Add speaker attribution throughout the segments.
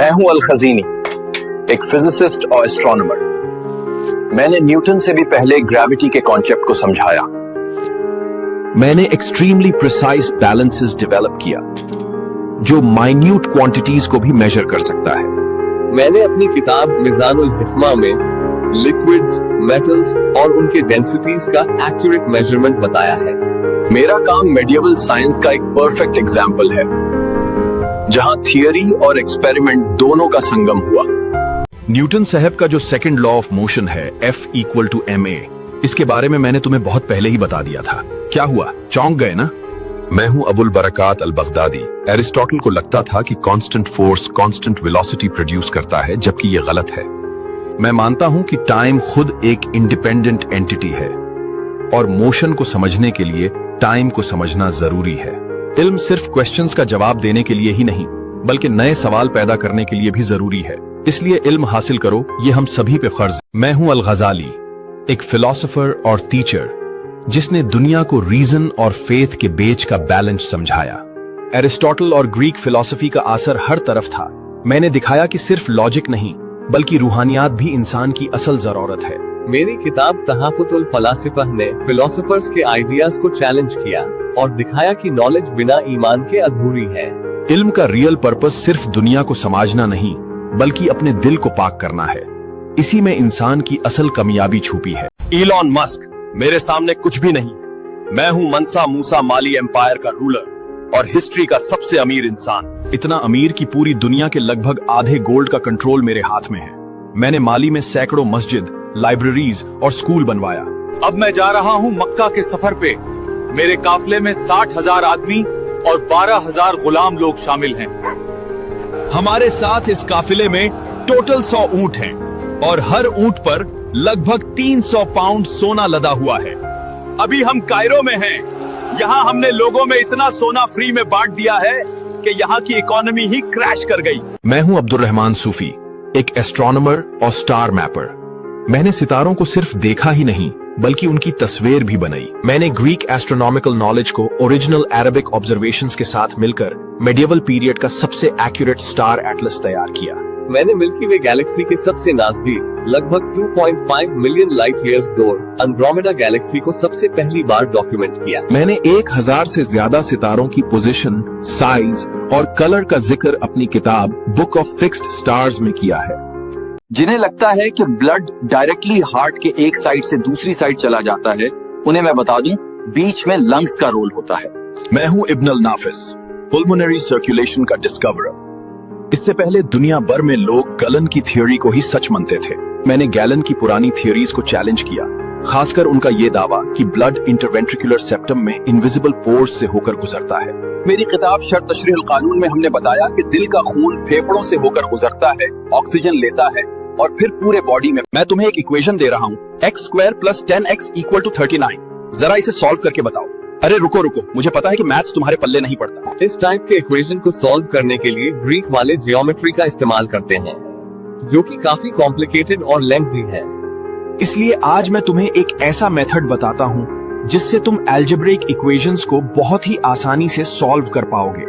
Speaker 1: मैं हूं अल खजीनी, एक फिजिसिस्ट और एस्ट्रोनॉमर। मैंने न्यूटन से भी पहले ग्रेविटी के कॉन्सेप्ट को समझाया। मैंने एक्सट्रीमली प्रिसाइज बैलेंसेस डेवलप किया जो माइन्यूट क्वांटिटीज को भी मेजर कर सकता है।
Speaker 2: मैंने अपनी किताब मिजानुल हिकमा में लिक्विड्स, मेटल्स और उनके डेंसिटीज का एक्यूरेट मेजरमेंट बताया है।
Speaker 1: मेरा काम मेडिएवल साइंस का एक परफेक्ट एग्जाम्पल है, जहां थियरी और एक्सपेरिमेंट दोनों का संगम हुआ। न्यूटन साहब का जो सेकंड लॉ ऑफ मोशन है F=ma, इसके बारे में मैंने तुम्हें बहुत पहले ही बता दिया था। क्या हुआ, चौंक गए ना? मैं हूं अबुल बरकात अल बगदादी। एरिस्टोटल को लगता था कि constant force constant velocity produce करता है, जबकि यह गलत है। मैं मानता हूं कि टाइम खुद एक इंडिपेंडेंट एंटिटी है और मोशन को समझने के लिए टाइम को समझना जरूरी है। इल्म सिर्फ क्वेश्चंस का जवाब देने के लिए ही नहीं, बल्कि नए सवाल पैदा करने के लिए भी जरूरी है। इसलिए इल्म हासिल करो, ये हम सभी पे फर्ज है। मैं हूं अल गजाली, एक फिलोसोफर और टीचर जिसने दुनिया को रीजन और फेथ के बीच का बैलेंस समझाया। एरिस्टोटल और ग्रीक फिलॉसफी का असर हर तरफ था। मैंने दिखाया कि सिर्फ लॉजिक नहीं, बल्कि रूहानियात भी इंसान की असल जरूरत है।
Speaker 2: मेरी किताब तहाफुतुल फलासिफा ने फिलोसोफर्स के आइडियाज को चैलेंज किया और दिखाया कि नॉलेज बिना ईमान के अधूरी है।
Speaker 1: इल्म का रियल पर्पस सिर्फ दुनिया को समझना नहीं, बल्कि अपने दिल को पाक करना है। इसी में इंसान की असल कामयाबी छुपी है। इलॉन मस्क मेरे सामने कुछ भी नहीं। मैं हूं मनसा मूसा माली एम्पायर का रूलर और हिस्ट्री का सबसे अमीर इंसान। इतना अमीर कि पूरी दुनिया के लगभग आधे गोल्ड का कंट्रोल मेरे हाथ में है। मैंने माली में सैकड़ों मस्जिद, लाइब्रेरीज और स्कूल बनवाया। अब मैं जा रहा हूं मक्का के सफर पे। मेरे काफले में 60,000 आदमी और 12,000 गुलाम लोग शामिल हैं। हमारे साथ इस काफिले में टोटल 100 ऊंट हैं और हर ऊंट पर लगभग 300 पाउंड सोना लदा हुआ है। अभी हम कायरो में हैं। यहाँ हमने लोगों में इतना सोना फ्री में बांट दिया है कि यहाँ की इकोनॉमी ही क्रैश कर गई। मैं हूँ अब्दुल रहमान सूफी, एक एस्ट्रोनॉमर और स्टार मैपर। मैंने सितारों को सिर्फ देखा ही नहीं, बल्कि उनकी तस्वीर भी बनाई। मैंने ग्रीक एस्ट्रोनॉमिकल नॉलेज को ओरिजिनल अरबिक ऑब्जर्वेशंस के साथ मिलकर मेडिएवल पीरियड का सबसे एक्यूरेट स्टार एटलस तैयार किया।
Speaker 2: मैंने मिल्की वे गैलेक्सी के सबसे नजदीक लगभग 2.5 मिलियन लाइट ईयर्स दूर एंड्रोमेडा गैलेक्सी को सबसे पहली बार डॉक्यूमेंट किया।
Speaker 1: मैंने 1000 से ज्यादा सितारों की पोजीशन, साइज और कलर का जिक्र अपनी किताब बुक ऑफ फिक्स्ड स्टार्स में किया है। जिन्हें लगता है कि ब्लड डायरेक्टली हार्ट के एक साइड से दूसरी साइड चला जाता है, उन्हें मैं बता दूं, बीच में लंग्स का रोल होता है। मैं हूं इब्न अल नाफिस, पुल्मोनरी सर्कुलेशन का डिस्कवरर। इससे पहले दुनिया भर में लोग गलन की थ्योरी को ही सच मानते थे। मैंने गैलन की पुरानी थ्योरीज को चैलेंज किया, खासकर उनका ये दावा कि ब्लड इंटरवेंट्रिकुलर सेप्टम में इनविजिबल पोर्स से होकर गुजरता है। मेरी किताब शर्त तशरीहुल कानून में हमने बताया कि दिल का खून फेफड़ों से होकर गुजरता है, ऑक्सीजन लेता है और फिर पूरे बॉडी में। मैं तुम्हें एक इक्वेशन दे रहा हूँ, x² + 10x = 39। जरा इसे सॉल्व करके बताओ। अरे रुको, मुझे पता है कि मैथ्स तुम्हारे पल्ले नहीं पड़ता।
Speaker 2: इस टाइप के इक्वेशन को सॉल्व करने के लिए ग्रीक वाले जियोमेट्री का इस्तेमाल करते हैं, जो कि काफी कॉम्प्लिकेटेड और लेंथी है।
Speaker 1: इसलिए आज मैं तुम्हें एक ऐसा मेथड बताता हूँ जिससे तुम अलजेब्रिक इक्वेशंस को बहुत ही आसानी से सॉल्व कर पाओगे।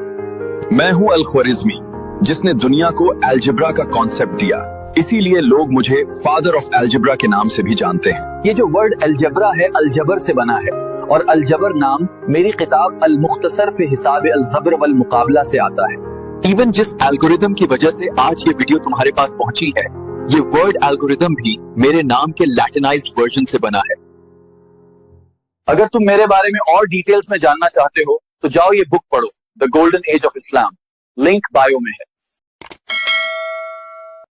Speaker 1: मैं हूँ अल ख्वारिज़मी, जिसने दुनिया को अलजेब्रा का कॉन्सेप्ट दिया। इसीलिए लोग मुझे फादर ऑफ अलजेब्रा के नाम से भी जानते हैं। ये जो वर्ड अलजेब्रा है, अलजबर से बना है और अलजबर नाम मेरी किताब अल मुख्तसर फी हिसाब अल ज़बर वल मुकाबला से आता है। इवन जिस एल्गोरिदम की वजह से आज ये वीडियो तुम्हारे पास पहुंची है, ये वर्ड एल्गोरिदम भी मेरे नाम के लैटिनाइज्ड वर्जन से बना है। अगर तुम मेरे बारे में और डिटेल्स में जानना चाहते हो तो जाओ ये बुक पढ़ो, the golden age of Islam. Link bio में है।